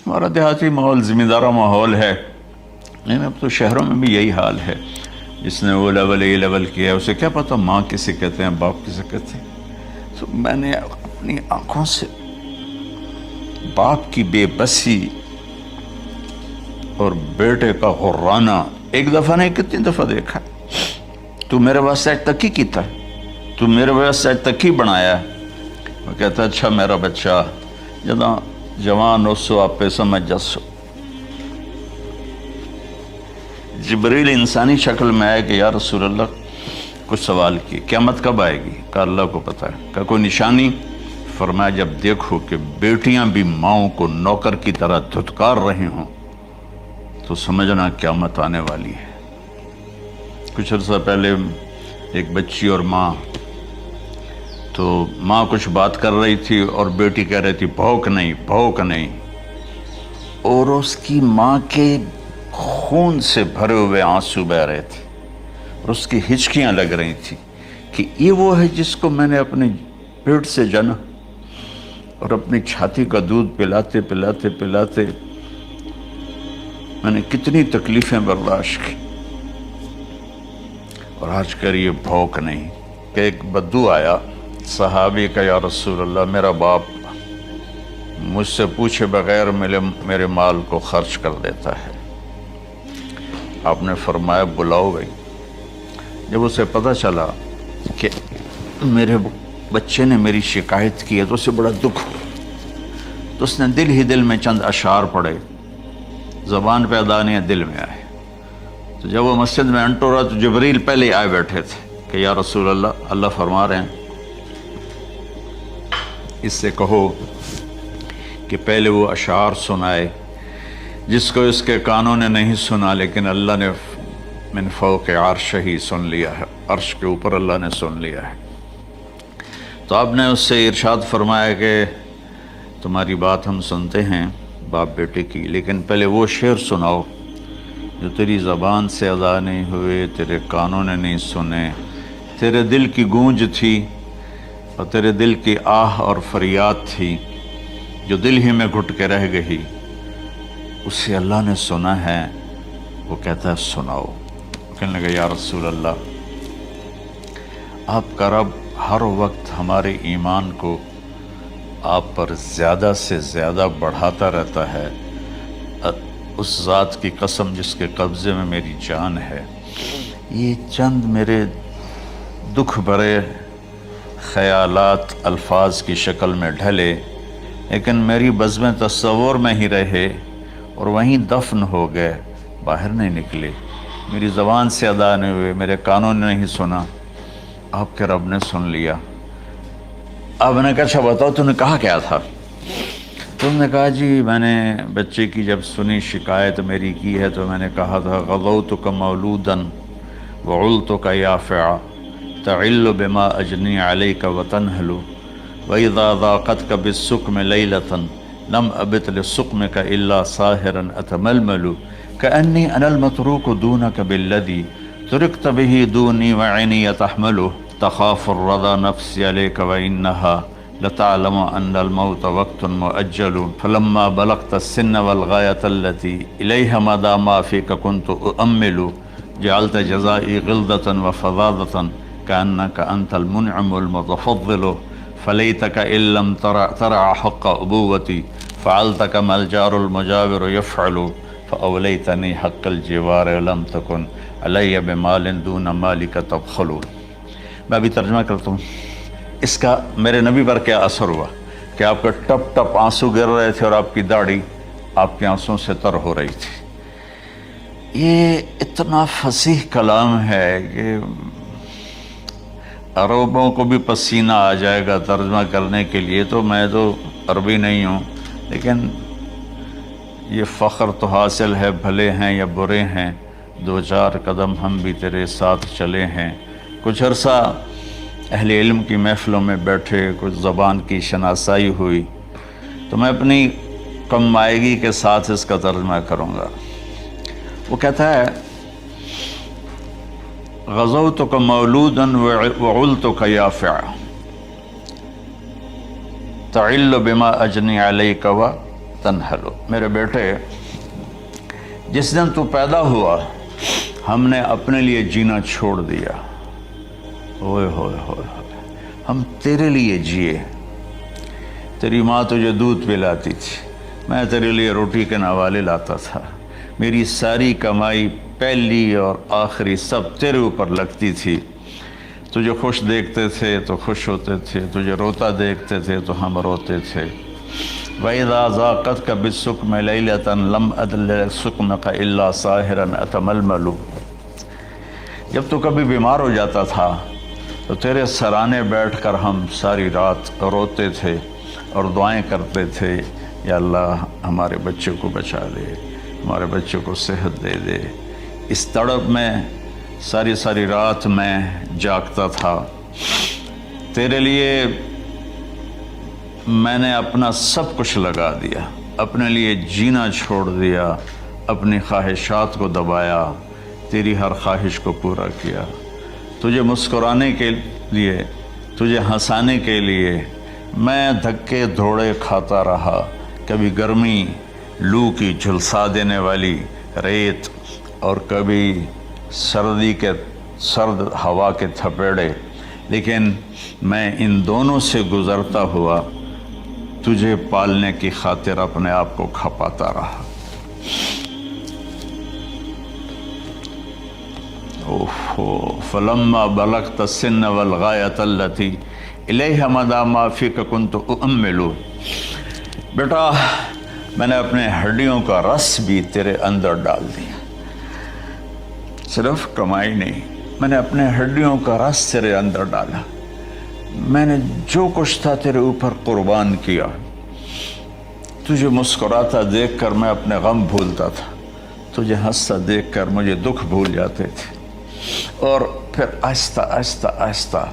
ہمارا دیہاتی ماحول زمیندارہ ماحول ہے، لیکن اب تو شہروں میں بھی یہی حال ہے۔ جس نے وہ لیول اے لیول کیا ہے اسے کیا پتہ ماں کسے کہتے ہیں، باپ کسے کہتے ہیں۔ تو میں نے اپنی آنکھوں سے باپ کی بے بسی اور بیٹے کا غرانہ ایک دفعہ نہیں کتنی دفعہ دیکھا۔ تو میرے واسطے آج تک ہی کیتا ہے، تو میرے واسطے آج تک ہی بنایا ہے۔ وہ کہتا ہے اچھا میرا بچہ جداں جوان ہو سو آپ پہ سمجھ جسو۔ جبریل انسانی شکل میں آئے کہ یا رسول اللہ کچھ سوال کیے، قیامت کب آئے گی؟ کہ اللہ کو پتہ ہے۔ کہ کوئی نشانی؟ فرمایا جب دیکھو کہ بیٹیاں بھی ماؤں کو نوکر کی طرح دھتکار رہے ہوں تو سمجھنا قیامت آنے والی ہے۔ کچھ عرصہ پہلے ایک بچی اور ماں، تو ماں کچھ بات کر رہی تھی اور بیٹی کہہ رہی تھی بھوک نہیں بھوک نہیں، اور اس کی ماں کے خون سے بھرے ہوئے آنسو بہہ رہے تھے اور اس کی ہچکیاں لگ رہی تھی کہ یہ وہ ہے جس کو میں نے اپنے پیٹ سے جنا اور اپنی چھاتی کا دودھ پلاتے پلاتے پلاتے میں نے کتنی تکلیفیں برداشت کی، اور آج کر یہ بھوک نہیں۔ کہ ایک بدو آیا صحابی کا، یا رسول اللہ میرا باپ مجھ سے پوچھے بغیر میرے مال کو خرچ کر دیتا ہے۔ آپ نے فرمایا بلاؤ بھائی۔ جب اسے پتہ چلا کہ میرے بچے نے میری شکایت کی ہے تو اسے بڑا دکھ ہوا، تو اس نے دل ہی دل میں چند اشعار پڑھے، زبان پہ ادا نہیں دل میں آئے۔ تو جب وہ مسجد میں انٹو رہا تو جبریل پہلے ہی آئے بیٹھے تھے کہ یا رسول اللہ اللہ فرما رہے ہیں اس سے کہو کہ پہلے وہ اشعار سنائے جس کو اس کے کانوں نے نہیں سنا، لیکن اللہ نے من فوق عرش ہی سن لیا ہے، عرش کے اوپر اللہ نے سن لیا ہے۔ تو آپ نے اس سے ارشاد فرمایا کہ تمہاری بات ہم سنتے ہیں باپ بیٹے کی، لیکن پہلے وہ شعر سناؤ جو تیری زبان سے ادا نہیں ہوئے، تیرے کانوں نے نہیں سنے، تیرے دل کی گونج تھی اور تیرے دل کی آہ اور فریاد تھی جو دل ہی میں گھٹ کے رہ گئی، اسے اللہ نے سنا ہے۔ وہ کہتا ہے سناؤ۔ کہنے لگا یا رسول اللہ آپ کا رب ہر وقت ہمارے ایمان کو آپ پر زیادہ سے زیادہ بڑھاتا رہتا ہے، اس ذات کی قسم جس کے قبضے میں میری جان ہے۔ یہ چند میرے دکھ بھرے خیالات الفاظ کی شکل میں ڈھلے، لیکن میری بزم تصور میں ہی رہے اور وہیں دفن ہو گئے، باہر نہیں نکلے، میری زبان سے ادا نہیں ہوئے، میرے کانوں نے نہیں سنا، آپ کے رب نے سن لیا۔ اب نے کہا اچھا بتاؤ تم نے کہا کیا تھا؟ تم نے کہا جی میں نے بچے کی جب سنی شکایت میری کی ہے تو میں نے کہا تھا غضوتک مولودا وعلتک یافعا تعل بما اجنی علیک وتنہل وإذا ضاقتک بالسقم لیلة لم ابت لسقمک الا ساہرا اتململ کأنی انا المتروک دونک بالذی ترکت به دونی وعینی تحمل تخاف الرضا نفسی علیک وإنها لتعلم أن الموت وقت مؤجل فلما بلغت السن والغاية التي إليها مدى ما فيك كنت أؤمل جعلت جزائي غلظة وفظاظة كأنك أنت المنعم المتفضل فليتك إن لم ترع حق أبوتي فعلت كما الجار المجاور يفعل فأوليتني حق الجوار ولم تكن علي بمال دون مالك تبخل۔ میں ابھی ترجمہ کرتا ہوں۔ اس کا میرے نبی پر کیا اثر ہوا کہ آپ کے ٹپ ٹپ آنسو گر رہے تھے اور آپ کی داڑھی آپ کے آنسوں سے تر ہو رہی تھی۔ یہ اتنا فصیح کلام ہے کہ عربوں کو بھی پسینہ آ جائے گا ترجمہ کرنے کے لیے، تو میں تو عربی نہیں ہوں، لیکن یہ فخر تو حاصل ہے، بھلے ہیں یا برے ہیں دو چار قدم ہم بھی تیرے ساتھ چلے ہیں۔ کچھ عرصہ اہل علم کی محفلوں میں بیٹھے، کچھ زبان کی شناسائی ہوئی، تو میں اپنی کم مائگی کے ساتھ اس کا ترجمہ کروں گا۔ وہ کہتا ہے غزوتک مولودا وعلتک یافعا تعل بما اجنی علیک تنحل، میرے بیٹے جس دن تو پیدا ہوا ہم نے اپنے لیے جینا چھوڑ دیا، ہوئے ہوئے ہوئے ہوئے، ہم تیرے لیے جیے۔ تیری ماں تجھے دودھ پلاتی تھی، میں تیرے لیے روٹی کے نوالے لاتا تھا، میری ساری کمائی پہلی اور آخری سب تیرے اوپر لگتی تھی۔ تجھے خوش دیکھتے تھے تو خوش ہوتے تھے، تجھے روتا دیکھتے تھے تو ہم روتے تھے۔ وَإِذَا ذَاقَتْكَ بِالسُّقْمِ لَيْلَةً لَمْ أَدْلِ سُقْمَكَ إِلَّا سَاهِرًا أَتَمَلْمَلُ۔ جب تو کبھی بیمار ہو جاتا تھا تو تیرے سرانے بیٹھ کر ہم ساری رات روتے تھے اور دعائیں کرتے تھے، یا اللہ ہمارے بچے کو بچا دے، ہمارے بچے کو صحت دے دے۔ اس تڑپ میں ساری ساری رات میں جاگتا تھا، تیرے لیے میں نے اپنا سب کچھ لگا دیا، اپنے لیے جینا چھوڑ دیا، اپنی خواہشات کو دبایا، تیری ہر خواہش کو پورا کیا۔ تجھے مسکرانے کے لیے، تجھے ہنسانے کے لیے میں دھکے دھوڑے کھاتا رہا، کبھی گرمی لو کی جھلسا دینے والی ریت اور کبھی سردی کے سرد ہوا کے تھپیڑے، لیکن میں ان دونوں سے گزرتا ہوا تجھے پالنے کی خاطر اپنے آپ کو کھپاتا رہا۔ فلما بلغت السن والغایۃ التی الیہ مدی ما فیک کنت اؤمل۔ بیٹا میں نے اپنے ہڈیوں کا رس بھی تیرے اندر ڈال دیا، صرف کمائی نہیں، میں نے اپنے ہڈیوں کا رس تیرے اندر ڈالا، میں نے جو کچھ تھا تیرے اوپر قربان کیا۔ تجھے مسکراتا دیکھ کر میں اپنے غم بھولتا تھا، تجھے ہنستا دیکھ کر مجھے دکھ بھول جاتے تھے، اور پھر آہستہ آہستہ آہستہ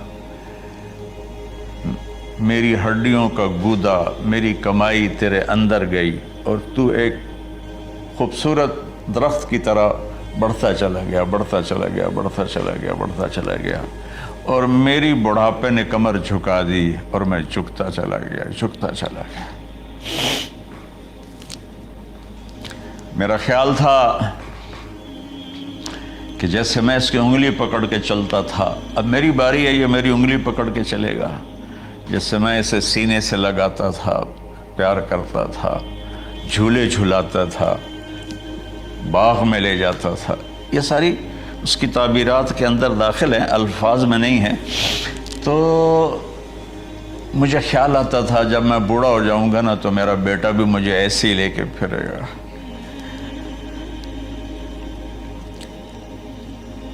میری ہڈیوں کا گودا، میری کمائی تیرے اندر گئی، اور تو ایک خوبصورت درخت کی طرح بڑھتا چلا گیا، بڑھتا چلا گیا، بڑھتا چلا گیا، بڑھتا چلا گیا، اور میری بڑھاپے نے کمر جھکا دی اور میں جھکتا چلا گیا، جھکتا چلا گیا۔ میرا خیال تھا کہ جیسے میں اس کی انگلی پکڑ کے چلتا تھا، اب میری باری ہے، یہ میری انگلی پکڑ کے چلے گا۔ جیسے میں اسے سینے سے لگاتا تھا، پیار کرتا تھا، جھولے جھلاتا تھا، باغ میں لے جاتا تھا، یہ ساری اس کی تعبیرات کے اندر داخل ہیں، الفاظ میں نہیں ہیں۔ تو مجھے خیال آتا تھا جب میں بوڑھا ہو جاؤں گا نا تو میرا بیٹا بھی مجھے ایسے ہی لے کے پھرے گا،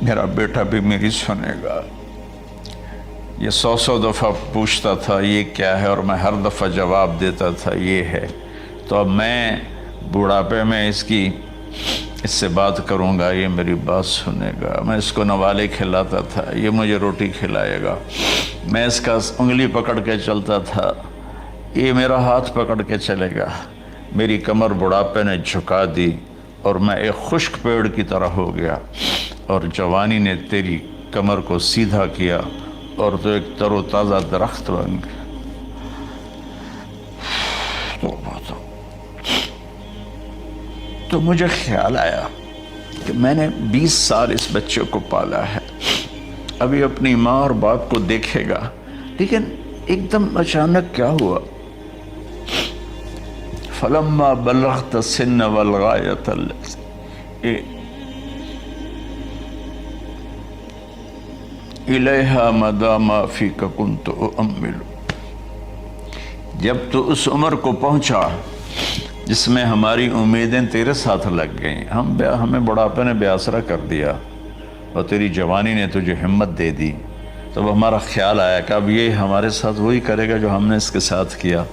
میرا بیٹا بھی میری سنے گا۔ یہ 100 دفعہ پوچھتا تھا یہ کیا ہے، اور میں ہر دفعہ جواب دیتا تھا یہ ہے۔ تو اب میں بوڑھاپے میں اس سے بات کروں گا، یہ میری بات سنے گا۔ میں اس کو نوالے کھلاتا تھا، یہ مجھے روٹی کھلائے گا۔ میں اس کا انگلی پکڑ کے چلتا تھا، یہ میرا ہاتھ پکڑ کے چلے گا۔ میری کمر بڑھاپے نے جھکا دی اور میں ایک خشک پیڑ کی طرح ہو گیا، اور جوانی نے تیری کمر کو سیدھا کیا اور تو ایک تر و تازہ درخت بن گیا۔ تو مجھے خیال آیا کہ میں نے 20 سال اس بچے کو پالا ہے، ابھی اپنی ماں اور باپ کو دیکھے گا، لیکن ایک دم اچانک کیا ہوا؟ فلما بلغت السن والغایۃ التی الیہا مدی ما فیک کنت اؤمل۔ جب تو اس عمر کو پہنچا جس میں ہماری امیدیں تیرے ساتھ لگ گئیں، ہمیں بڑھاپے نے بے آسرا کر دیا اور تیری جوانی نے تجھے ہمت دے دی، تب ہمارا خیال آیا کہ اب یہ ہمارے ساتھ وہی کرے گا جو ہم نے اس کے ساتھ کیا۔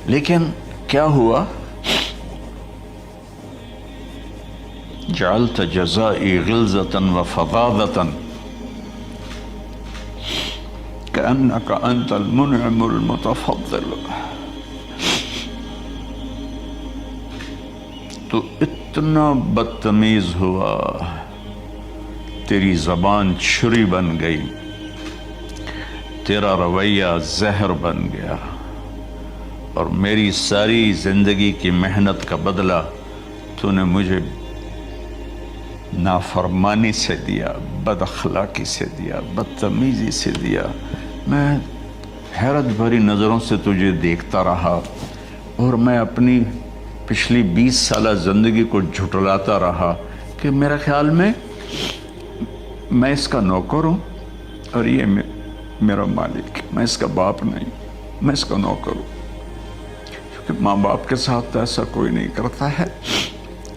لیکن کیا ہوا؟ جعلت جزائی غلظۃ وفظاظۃ کأنک انت المنعم المتفضل۔ تو اتنا بدتمیز ہوا، تیری زبان چھری بن گئی، تیرا رویہ زہر بن گیا، اور میری ساری زندگی کی محنت کا بدلہ تو نے مجھے نافرمانی سے دیا، بد اخلاقی سے دیا، بدتمیزی سے دیا۔ میں حیرت بھری نظروں سے تجھے دیکھتا رہا اور میں اپنی پچھلی 20 سالہ زندگی کو جھٹلاتا رہا کہ میرے خیال میں اس کا نوکر ہوں اور یہ میرا مالک، میں اس کا باپ نہیں، میں اس کا نوکر ہوں، کیونکہ ماں باپ کے ساتھ ایسا کوئی نہیں کرتا ہے،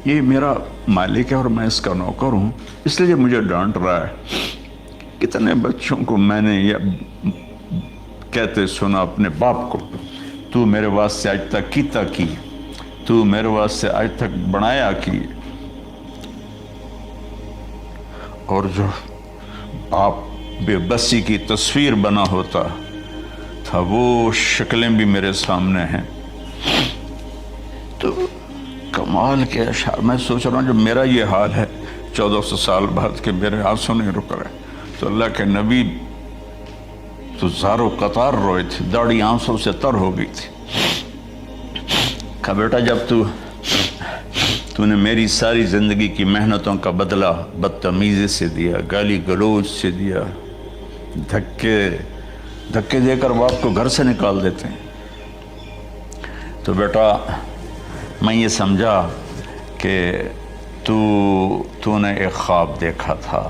یہ میرا مالک ہے اور میں اس کا نوکر ہوں، اس لیے مجھے ڈانٹ رہا ہے۔ کتنے بچوں کو میں نے یہ کہتے سنا اپنے باپ کو، تو میرے واسطے آج تک کیتا کی، تو میرے واسطے آج تک بنایا کی، اور جو باپ بے بسی کی تصویر بنا ہوتا تھا وہ شکلیں بھی میرے سامنے ہیں۔ تو کمال کے اشعار، میں سوچ رہا ہوں جو میرا یہ حال ہے 1400 سال بعد کہ میرے آنسو نہیں رک رہے، تو اللہ کے نبی تو زارو قطار روئے تھے، داڑھی آنسوں سے تر ہو گئی تھی۔ کہا بیٹا جب تو نے میری ساری زندگی کی محنتوں کا بدلہ بدتمیزی سے دیا، گالی گلوچ سے دیا، دھکے دے کر باپ کو گھر سے نکال دیتے ہیں، تو بیٹا میں یہ سمجھا کہ تو نے ایک خواب دیکھا تھا،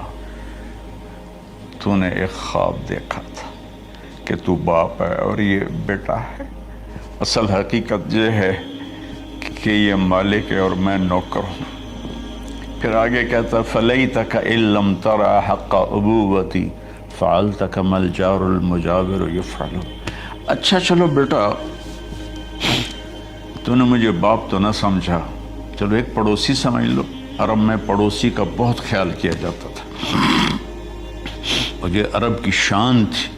تو نے ایک خواب دیکھا تھا کہ تو باپ ہے اور یہ بیٹا ہے۔ اصل حقیقت یہ ہے کہ یہ مالک ہے اور میں نوکر ہوں۔ پھر آگے کہتا فَلَيْتَكَ إِن لَّمْ تَرَ حَقَّ أُبُوَّتِي فَعَلْتَ كَمَا الْجَارُ الْمُجَاوِرُ يَفْعَلُ۔ اچھا چلو بیٹا، تو نے مجھے باپ تو نہ سمجھا، چلو ایک پڑوسی سمجھ لو۔ عرب میں پڑوسی کا بہت خیال کیا جاتا تھا، اور یہ عرب کی شان تھی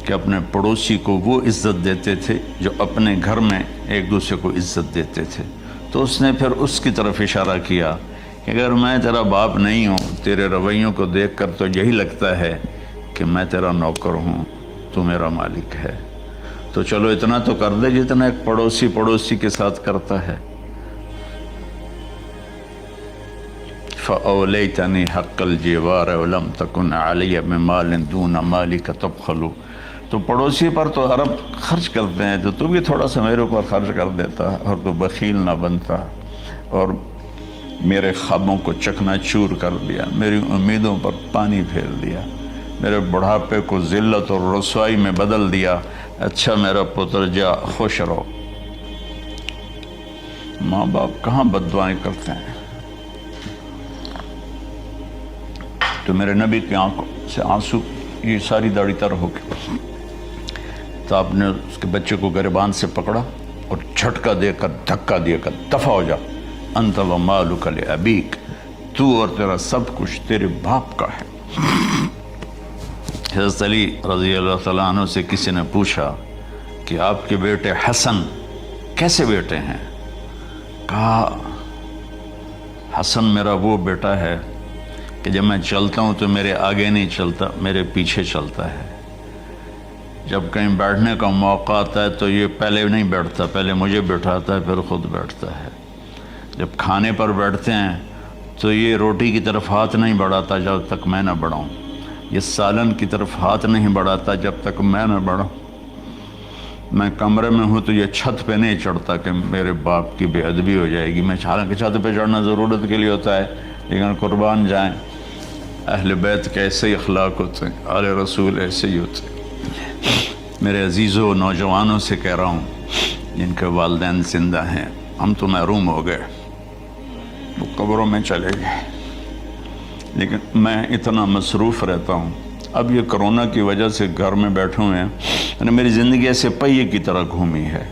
کہ اپنے پڑوسی کو وہ عزت دیتے تھے جو اپنے گھر میں ایک دوسرے کو عزت دیتے تھے۔ تو اس نے پھر اس کی طرف اشارہ کیا کہ اگر میں تیرا باپ نہیں ہوں، تیرے رویوں کو دیکھ کر تو یہی لگتا ہے کہ میں تیرا نوکر ہوں، تو میرا مالک ہے، تو چلو اتنا تو کر دے جتنا ایک پڑوسی کے ساتھ کرتا ہے۔ فَأَوْلَيْتَنِي حَقَّ الْجِوَارِ وَلَمْ تَكُنْ عَلَيَّ بِمَالٍ دُونَ مَالِكَ تَبْخَلُ۔ تو پڑوسی پر تو عرب خرچ کرتے ہیں، تو بھی تھوڑا سا میرے اوپر خرچ کر دیتا اور تو بخیل نہ بنتا، اور میرے خوابوں کو چکنا چور کر دیا، میری امیدوں پر پانی پھیر دیا، میرے بڑھاپے کو ذلت اور رسوائی میں بدل دیا۔ اچھا میرا پتر جا خوش رہو۔ ماں باپ کہاں بد دعائیں کرتے ہیں؟ تو میرے نبی کی آنکھوں سے آنسو، یہ ساری داڑھی تر ہو گئی، تو آپ نے اس کے بچے کو گریبان سے پکڑا اور جھٹکا دے کر دھکا دے کر دفع ہو جا، انت ومالک لابیک، تو اور تیرا سب کچھ تیرے باپ کا ہے۔ حضرت علی رضی اللہ تعالیٰ عنہ سے کسی نے پوچھا کہ آپ کے بیٹے حسن کیسے بیٹے ہیں؟ کہا حسن میرا وہ بیٹا ہے کہ جب میں چلتا ہوں تو میرے آگے نہیں چلتا، میرے پیچھے چلتا ہے، جب کہیں بیٹھنے کا موقع آتا ہے تو یہ پہلے نہیں بیٹھتا، پہلے مجھے بٹھاتا ہے پھر خود بیٹھتا ہے، جب کھانے پر بیٹھتے ہیں تو یہ روٹی کی طرف ہاتھ نہیں بڑھاتا جب تک میں نہ بڑھاؤں، یہ سالن کی طرف ہاتھ نہیں بڑھاتا جب تک میں نہ بڑھاؤں، میں کمرے میں ہوں تو یہ چھت پہ نہیں چڑھتا کہ میرے باپ کی بے ادبی ہو جائے گی۔ میں حالانکہ چھت پہ چڑھنا ضرورت کے لیے ہوتا ہے، لیکن قربان جائیں اہل بیت کے ایسے ہی اخلاق ہوتے ہیں، آل رسول ایسے ہی ہوتے ہیں۔ میرے عزیزوں نوجوانوں سے کہہ رہا ہوں جن کے والدین زندہ ہیں، ہم تو محروم ہو گئے، وہ قبروں میں چلے گئے، لیکن میں اتنا مصروف رہتا ہوں۔ اب یہ کرونا کی وجہ سے گھر میں بیٹھے ہوئے ہیں، یعنی میری زندگی ایسے پہیے کی طرح گھومی ہے،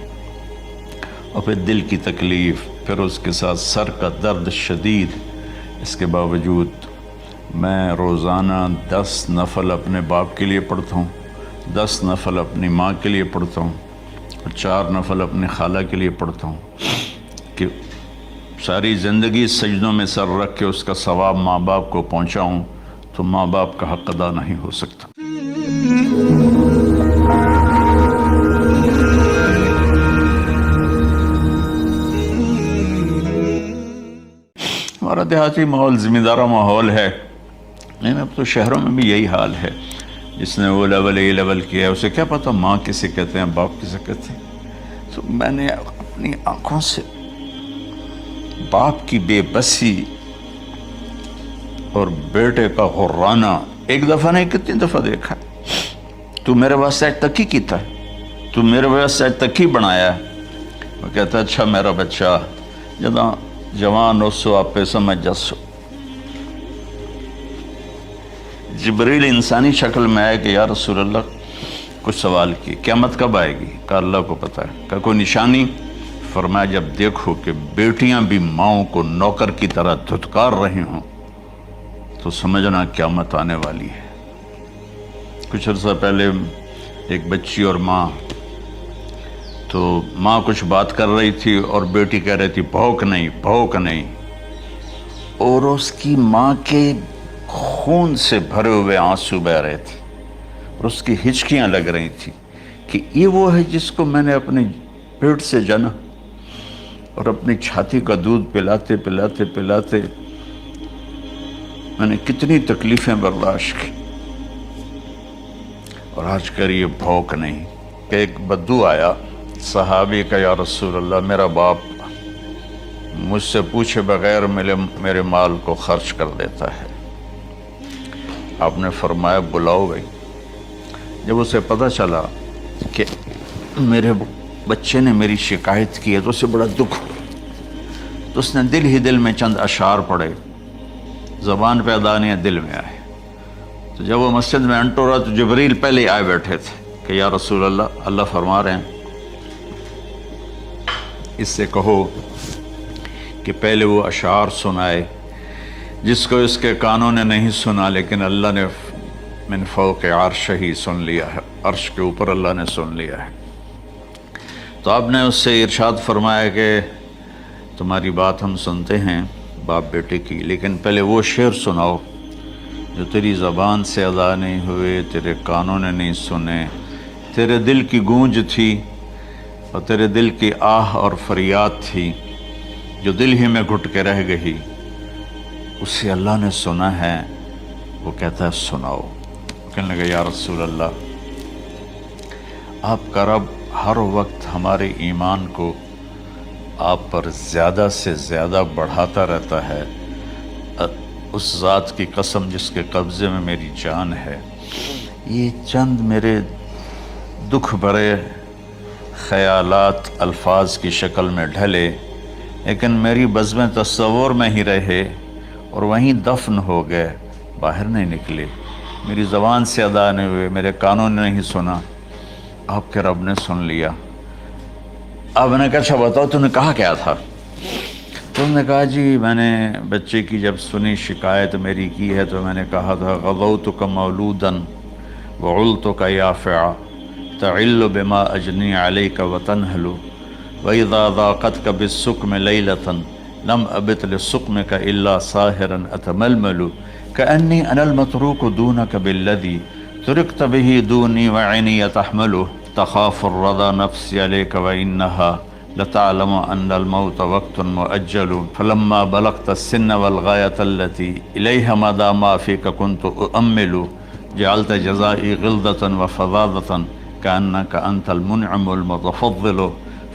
اور پھر دل کی تکلیف، پھر اس کے ساتھ سر کا درد شدید، اس کے باوجود میں روزانہ 10 نفل اپنے باپ کے لیے پڑھتا ہوں، 10 نفل اپنی ماں کے لیے پڑھتا ہوں، اور 4 نفل اپنی خالہ کے لیے پڑھتا ہوں کہ ساری زندگی سجدوں میں سر رکھ کے اس کا ثواب ماں باپ کو پہنچاؤں، تو ماں باپ کا حق ادا نہیں ہو سکتا۔ ہمارا دیہاتی ماحول ذمہ دارہ ماحول ہے، نہیں اب تو شہروں میں بھی یہی حال ہے۔ جس نے وہ لیول اے لیول کیا ہے اسے کیا پتہ ماں کسے کہتے ہیں، باپ کسے کہتے ہیں۔ تو میں نے اپنی آنکھوں سے باپ کی بے بسی اور بیٹے کا غرانہ ایک دفعہ نہیں کتنی دفعہ دیکھا۔ تو میرے واسطے تکی کیتا ہے، تو میرے واسطے تکی بنایا ہے۔ وہ کہتا ہے اچھا میرا بچہ جداں جوان ہو سو آپ پہ سمجھ جسو۔ جبریل انسانی شکل میں آئے کہ یا رسول اللہ کچھ سوال کی، قیامت کب آئے گی؟ کہا اللہ کو پتہ ہے۔ کہا کوئی نشانی؟ فرمایا جب دیکھو کہ بیٹیاں بھی ماؤں کو نوکر کی طرح دھتکار رہی ہوں تو سمجھنا قیامت آنے والی ہے۔ کچھ عرصہ پہلے ایک بچی اور ماں، تو ماں کچھ بات کر رہی تھی اور بیٹی کہہ رہی تھی بھوک نہیں بھوک نہیں، اور اس کی ماں کے خون سے بھرے ہوئے آنسو بہ رہے تھے اور اس کی ہچکیاں لگ رہی تھی کہ یہ وہ ہے جس کو میں نے اپنے پیٹ سے جنا اور اپنی چھاتی کا دودھ پلاتے پلاتے پلاتے میں نے کتنی تکلیفیں برداشت کی، اور آج کر یہ بھوک نہیں۔ کہ ایک بدو آیا صحابی کا، یا رسول اللہ میرا باپ مجھ سے پوچھے بغیر میرے مال کو خرچ کر دیتا ہے۔ آپ نے فرمایا بلاؤ گئی۔ جب اسے پتہ چلا کہ میرے بچے نے میری شکایت کی ہے تو اسے بڑا دکھ ہوا، تو اس نے دل ہی دل میں چند اشعار پڑھے، زبان پہ ادا نہیں دل میں آئے۔ تو جب وہ مسجد میں انٹر رہا تو جبریل پہلے آئے بیٹھے تھے کہ یا رسول اللہ فرما رہے ہیں اس سے کہو کہ پہلے وہ اشعار سنائے جس کو اس کے کانوں نے نہیں سنا، لیکن اللہ نے من فوق عرش ہی سن لیا ہے، عرش کے اوپر اللہ نے سن لیا ہے۔ تو آپ نے اس سے ارشاد فرمایا کہ تمہاری بات ہم سنتے ہیں باپ بیٹے کی، لیکن پہلے وہ شعر سناؤ جو تیری زبان سے ادا نہیں ہوئے، تیرے کانوں نے نہیں سنے، تیرے دل کی گونج تھی اور تیرے دل کی آہ اور فریاد تھی جو دل ہی میں گھٹ کے رہ گئی، اسے اللہ نے سنا ہے۔ وہ کہتا ہے سناؤ۔ کہنے لگا یا رسول اللہ آپ کا رب ہر وقت ہمارے ایمان کو آپ پر زیادہ سے زیادہ بڑھاتا رہتا ہے، اس ذات کی قسم جس کے قبضے میں میری جان ہے۔ یہ چند میرے دکھ بھرے خیالات الفاظ کی شکل میں ڈھلے، لیکن میری بزم تصور میں ہی رہے اور وہیں دفن ہو گئے، باہر نہیں نکلے، میری زبان سے ادا نہیں ہوئے، میرے کانوں نے نہیں سنا، آپ کے رب نے سن لیا۔ آپ نے کہا اچھا بتاؤ تم نے کہا کیا تھا؟ تم نے کہا جی میں نے بچے کی جب سنی شکایت میری کی ہے تو میں نے کہا تھا غضوتک مولودا وعلتک یافعا تعل بما اجنی علیک وتنہل وإذا ضاقتک بالسقم لیلة لم ابت لسقمک الا ساہرا اتململ کأنی انا المتروک دونک بالذی ترکت به دونی وعینی تحمل تخاف الرضا نفسی علیک وإنها لتعلم ان الموت وقت مؤجل فلما بلغت السن والغاية التي إليها مدى ما فيك كنت أؤمل جعلت جزائي غلظة وفظاظة كأنك أنت المنعم المتفضل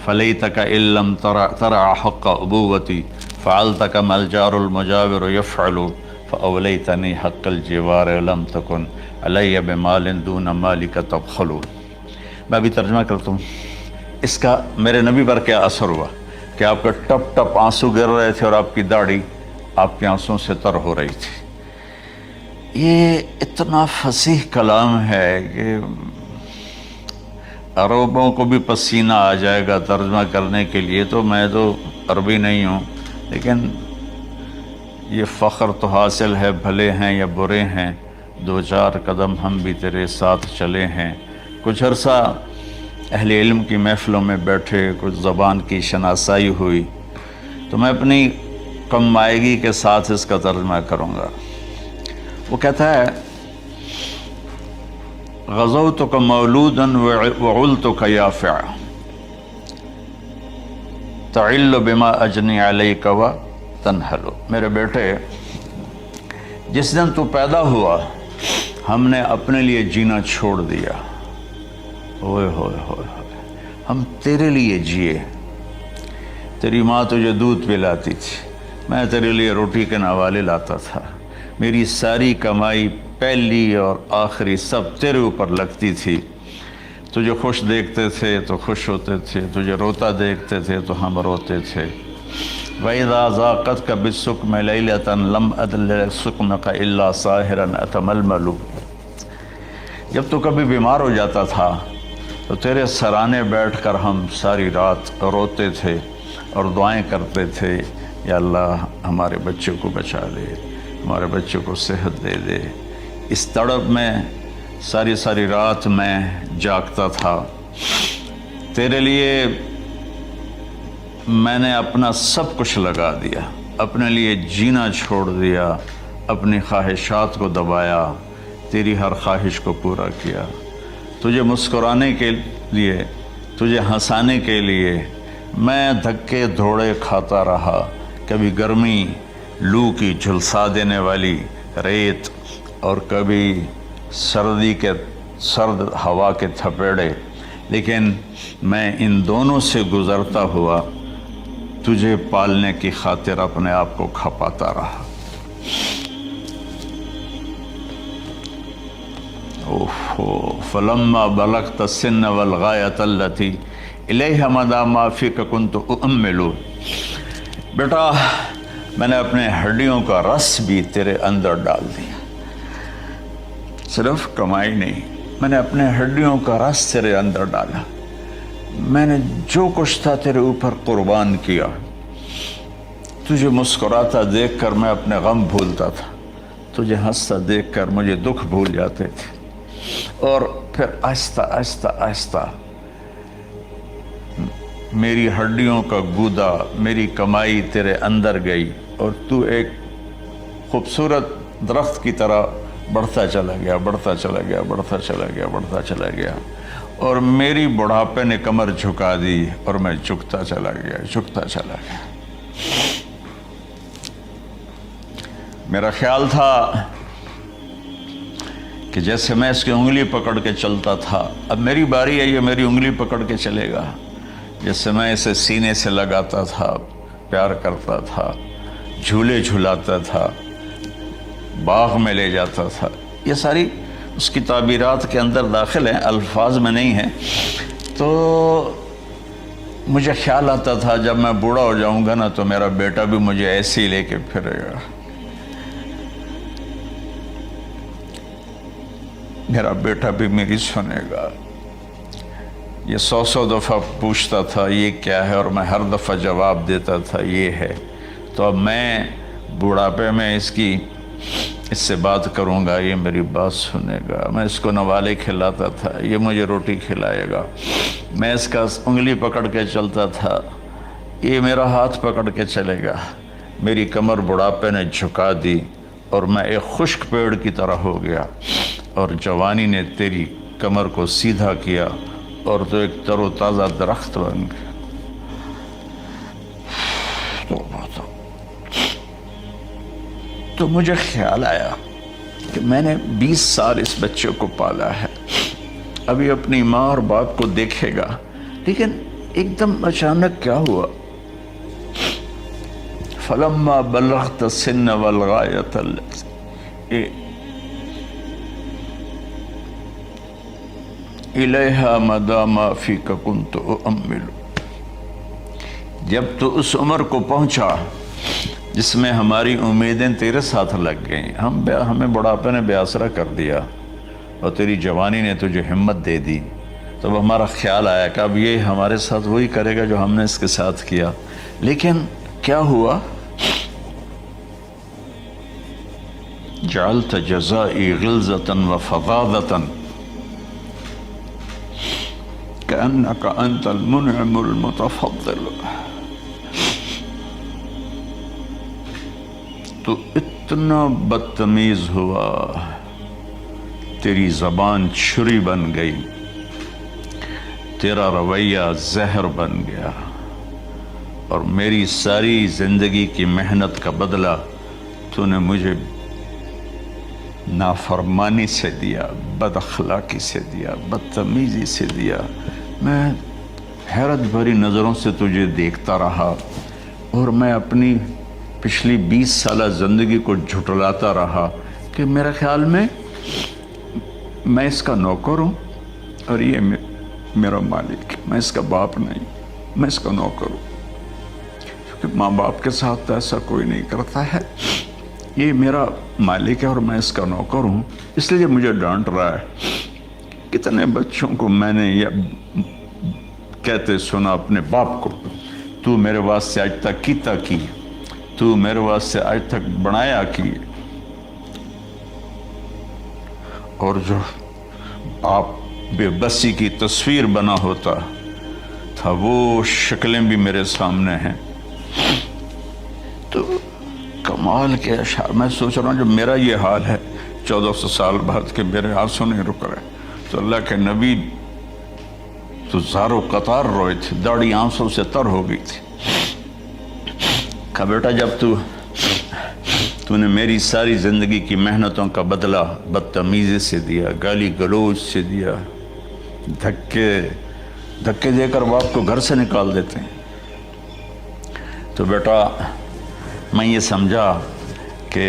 فليتك إن لم ترع حق أبوتي فعلت كما الجار المجاور يفعل فأوليتني حق الجوار لم تكن علي بمال دون مالك تبخل۔ میں بھی ترجمہ کرتا ہوں۔ اس کا میرے نبی پر کیا اثر ہوا کہ آپ کا ٹپ ٹپ آنسو گر رہے تھے اور آپ کی داڑھی آپ کے آنسوں سے تر ہو رہی تھی۔ یہ اتنا فصیح کلام ہے کہ عربوں کو بھی پسینہ آ جائے گا ترجمہ کرنے کے لیے، تو میں تو عربی نہیں ہوں، لیکن یہ فخر تو حاصل ہے، بھلے ہیں یا برے ہیں دو چار قدم ہم بھی تیرے ساتھ چلے ہیں۔ کچھ عرصہ اہل علم کی محفلوں میں بیٹھے، کچھ زبان کی شناسائی ہوئی، تو میں اپنی کم مائگی کے ساتھ اس کا ترجمہ کروں گا۔ وہ کہتا ہے غزوتک مولودا وعلتک یافعا تعل بما اجنی علیک و تنحل، میرے بیٹے جس دن تو پیدا ہوا ہم نے اپنے لیے جینا چھوڑ دیا، ہوئے ہوئے ہوئے ہوئے، ہم تیرے لیے جیے۔ تیری ماں تجھے دودھ پلاتی تھی، میں تیرے لیے روٹی کے نوالے لاتا تھا، میری ساری کمائی پہلی اور آخری سب تیرے اوپر لگتی تھی۔ تجھے خوش دیکھتے تھے تو خوش ہوتے تھے، تجھے روتا دیکھتے تھے تو ہم روتے تھے۔ وَإِذَا ذَاقَتْكَ بِالسُّقْمِ لَيْلَةً لَمْ أَدْلِ سُقْمَكَ إِلَّا سَاهِرًا أَتَمَلْمَلُ، جب تو کبھی بیمار ہو جاتا تھا تو تیرے سرانے بیٹھ کر ہم ساری رات روتے تھے اور دعائیں کرتے تھے، یا اللہ ہمارے بچے کو بچا لے، ہمارے بچے کو صحت دے دے۔ اس تڑپ میں ساری رات میں جاگتا تھا، تیرے لیے میں نے اپنا سب کچھ لگا دیا، اپنے لیے جینا چھوڑ دیا، اپنی خواہشات کو دبایا، تیری ہر خواہش کو پورا کیا، تجھے مسکرانے کے لیے، تجھے ہنسانے کے لیے میں دھکے دھوڑے کھاتا رہا، کبھی گرمی لو کی جھلسا دینے والی ریت اور کبھی سردی کے سرد ہوا کے تھپیڑے، لیکن میں ان دونوں سے گزرتا ہوا تجھے پالنے کی خاطر اپنے آپ کو کھپاتا رہا۔ فلما بلغت السن والغایۃ التی الیہ مدی ما فیک کنت اؤمل، بیٹا میں نے اپنے ہڈیوں کا رس بھی تیرے اندر ڈال دیا، صرف کمائی نہیں، میں نے اپنے ہڈیوں کا رس تیرے اندر ڈالا، میں نے جو کچھ تھا تیرے اوپر قربان کیا۔ تجھے مسکراتا دیکھ کر میں اپنے غم بھولتا تھا، تجھے ہنستا دیکھ کر مجھے دکھ بھول جاتے تھے، اور پھر آہستہ آہستہ آہستہ میری ہڈیوں کا گودا، میری کمائی تیرے اندر گئی، اور تو ایک خوبصورت درخت کی طرح بڑھتا چلا گیا، بڑھتا چلا گیا، بڑھتا چلا گیا، بڑھتا چلا گیا، اور میری بڑھاپے نے کمر جھکا دی اور میں جھکتا چلا گیا، جھکتا چلا گیا۔ میرا خیال تھا کہ جیسے میں اس کی انگلی پکڑ کے چلتا تھا، اب میری باری ہے، یہ میری انگلی پکڑ کے چلے گا، جیسے میں اسے سینے سے لگاتا تھا، پیار کرتا تھا، جھولے جھلاتا تھا، باغ میں لے جاتا تھا، یہ ساری اس کی تعبیرات کے اندر داخل ہیں، الفاظ میں نہیں ہیں۔ تو مجھے خیال آتا تھا جب میں بوڑھا ہو جاؤں گا نا تو میرا بیٹا بھی مجھے ایسے ہی لے کے پھرے گا، میرا بیٹا بھی میری سنے گا۔ یہ 100 دفعہ پوچھتا تھا یہ کیا ہے، اور میں ہر دفعہ جواب دیتا تھا یہ ہے۔ تو اب میں بوڑھاپے میں اس سے بات کروں گا، یہ میری بات سنے گا، میں اس کو نوالے کھلاتا تھا، یہ مجھے روٹی کھلائے گا، میں اس کا انگلی پکڑ کے چلتا تھا، یہ میرا ہاتھ پکڑ کے چلے گا۔ میری کمر بڑھاپے نے جھکا دی اور میں ایک خشک پیڑ کی طرح ہو گیا، اور جوانی نے تیری کمر کو سیدھا کیا اور تو ایک تر و تازہ درخت بن گیا۔ تو مجھے خیال آیا کہ میں نے 20 سال اس بچے کو پالا ہے، ابھی اپنی ماں اور باپ کو دیکھے گا، لیکن ایک دم اچانک کیا ہوا، فلما بلغت السن والغایۃ الیہا مدی ما فیک کنت اؤمل، جب تو اس عمر کو پہنچا جس میں ہماری امیدیں تیرے ساتھ لگ گئیں، ہمیں بڑھاپے نے بے آسرا کر دیا اور تیری جوانی نے تجھے ہمت دے دی، تب ہمارا خیال آیا کہ اب یہ ہمارے ساتھ وہی کرے گا جو ہم نے اس کے ساتھ کیا۔ لیکن کیا ہوا، جعلت جزائی غلظۃ وفظاظۃ کأنک انت المنعم المتفضل، تو اتنا بدتمیز ہوا، تیری زبان چھری بن گئی، تیرا رویہ زہر بن گیا، اور میری ساری زندگی کی محنت کا بدلہ تو نے مجھے نافرمانی سے دیا، بد اخلاقی سے دیا، بدتمیزی سے دیا۔ میں حیرت بھری نظروں سے تجھے دیکھتا رہا اور میں اپنی پچھلی 20 سالہ زندگی کو جھٹلاتا رہا کہ میرے خیال میں اس کا نوکر ہوں اور یہ میرا مالک، میں اس کا باپ نہیں، میں اس کا نوکر ہوں، کیونکہ ماں باپ کے ساتھ ایسا کوئی نہیں کرتا ہے، یہ میرا مالک ہے اور میں اس کا نوکر ہوں، اس لیے مجھے ڈانٹ رہا ہے۔ کتنے بچوں کو میں نے یہ کہتے سنا اپنے باپ کو، تو میرے واسطے آج تک کیتا کی، تو میرے واسطے آج تک بنایا کی، اور جو آپ بے بسی کی تصویر بنا ہوتا تھا وہ شکلیں بھی میرے سامنے ہیں۔ تو کمال کے اشعار میں سوچ رہا ہوں، جو میرا یہ حال ہے 1400 سال بعد کہ میرے آنسو نہیں رک رہے، تو اللہ کے نبی تو زارو قطار روئے تھے، داڑھی آنسوں سے تر ہو گئی تھی۔ کہا بیٹا جب تو نے میری ساری زندگی کی محنتوں کا بدلہ بدتمیزی سے دیا، گالی گلوچ سے دیا، دھکے دے کر باپ کو گھر سے نکال دیتے ہیں، تو بیٹا میں یہ سمجھا کہ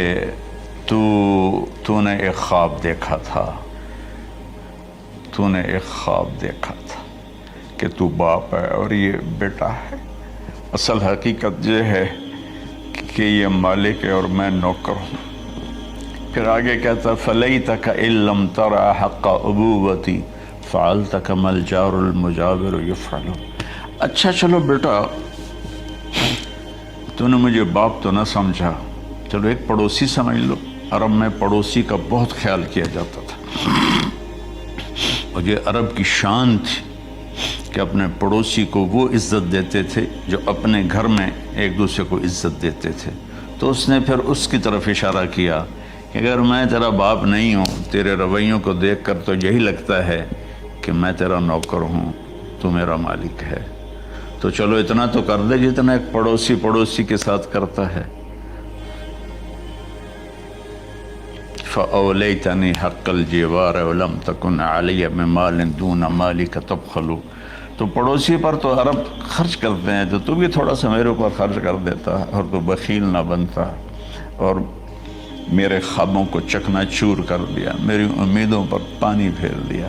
تو نے ایک خواب دیکھا تھا، تو نے ایک خواب دیکھا تھا کہ تو باپ ہے اور یہ بیٹا ہے۔ اصل حقیقت یہ ہے کہ یہ مالک ہے اور میں نوکر ہوں۔ پھر آگے کہتا فَلَيْتَكَ إِن لَمْ تَرَ حَقَّ أُبُوَّتِي فَعَلْتَ كَمَا الْجَارُ الْمُجَاوِرُ يَفْعَلُ۔ اچھا چلو بیٹا، تو نے مجھے باپ تو نہ سمجھا، چلو ایک پڑوسی سمجھ لو۔ عرب میں پڑوسی کا بہت خیال کیا جاتا تھا، اور یہ عرب کی شان تھی کہ اپنے پڑوسی کو وہ عزت دیتے تھے جو اپنے گھر میں ایک دوسرے کو عزت دیتے تھے۔ تو اس نے پھر اس کی طرف اشارہ کیا کہ اگر میں تیرا باپ نہیں ہوں، تیرے رویوں کو دیکھ کر تو یہی لگتا ہے کہ میں تیرا نوکر ہوں، تو میرا مالک ہے، تو چلو اتنا تو کر دے جتنا ایک پڑوسی کے ساتھ کرتا ہے۔ فَأَوْلَيْتَنِي حَقَّ الْجِوَارِ وَلَمْ تَكُنْ عَلَيَّ بِمَالٍ دُونَ مَالِكَ تَبْخَلُ۔ تو پڑوسی پر تو عرب خرچ کرتے ہیں، تو بھی تھوڑا سا میرے اوپر خرچ کر دیتا اور تو بخیل نہ بنتا، اور میرے خوابوں کو چکنا چور کر دیا، میری امیدوں پر پانی پھیر دیا،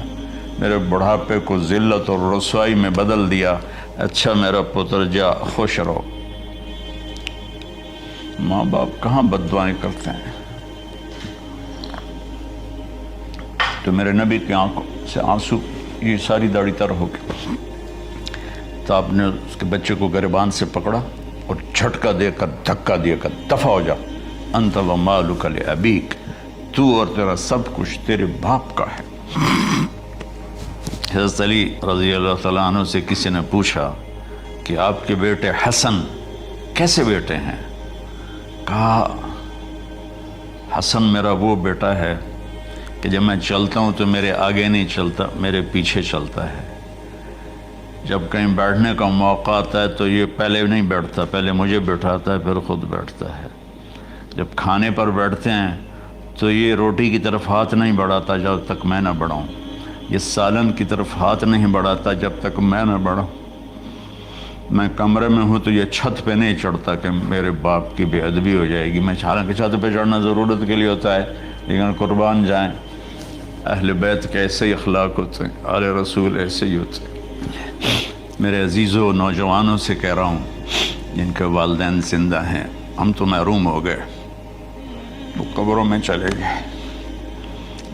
میرے بڑھاپے کو ذلت اور رسوائی میں بدل دیا۔ اچھا میرا پتر جا خوش رہو۔ ماں باپ کہاں بد دعائیں کرتے ہیں؟ تو میرے نبی کی آنکھوں سے آنسو، یہ ساری داڑھی تر ہو گئی، تو آپ نے اس کے بچے کو گریبان سے پکڑا اور جھٹکا دے کر دھکا دے کر دفع ہو جا، انت ومالک لابیک، تو اور تیرا سب کچھ تیرے باپ کا ہے۔ حضرت علی رضی اللہ تعالیٰ عنہ سے کسی نے پوچھا کہ آپ کے بیٹے حسن کیسے بیٹے ہیں؟ کہا حسن میرا وہ بیٹا ہے کہ جب میں چلتا ہوں تو میرے آگے نہیں چلتا، میرے پیچھے چلتا ہے۔ جب کہیں بیٹھنے کا موقع آتا ہے تو یہ پہلے نہیں بیٹھتا، پہلے مجھے بٹھاتا ہے پھر خود بیٹھتا ہے۔ جب کھانے پر بیٹھتے ہیں تو یہ روٹی کی طرف ہاتھ نہیں بڑھاتا جب تک میں نہ بڑھاؤں، یہ سالن کی طرف ہاتھ نہیں بڑھاتا جب تک میں نہ بڑھاؤں۔ میں کمرے میں ہوں تو یہ چھت پہ نہیں چڑھتا کہ میرے باپ کی بے ادبی ہو جائے گی۔ میں حالانکہ چھت پہ چڑھنا ضرورت کے لیے ہوتا ہے، لیکن قربان جائیں اہل بیت کے ایسے ہی اخلاق ہوتے ہیں، آل رسول ایسے ہی ہوتے ہیں۔ میرے عزیزوں نوجوانوں سے کہہ رہا ہوں جن کے والدین زندہ ہیں، ہم تو محروم ہو گئے، وہ قبروں میں چلے گئے،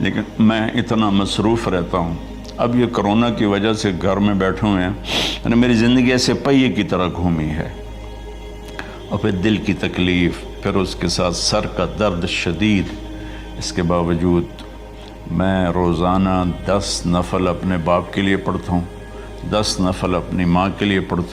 لیکن میں اتنا مصروف رہتا ہوں۔ اب یہ کرونا کی وجہ سے گھر میں بیٹھے ہوئے ہیں، یعنی میری زندگی ایسے پہیے کی طرح گھومی ہے، اور پھر دل کی تکلیف، پھر اس کے ساتھ سر کا درد شدید۔ اس کے باوجود میں روزانہ 10 نفل اپنے باپ کے لیے پڑھتا ہوں، 10 نفل اپنی ماں کے لیے پڑھتا ہوں۔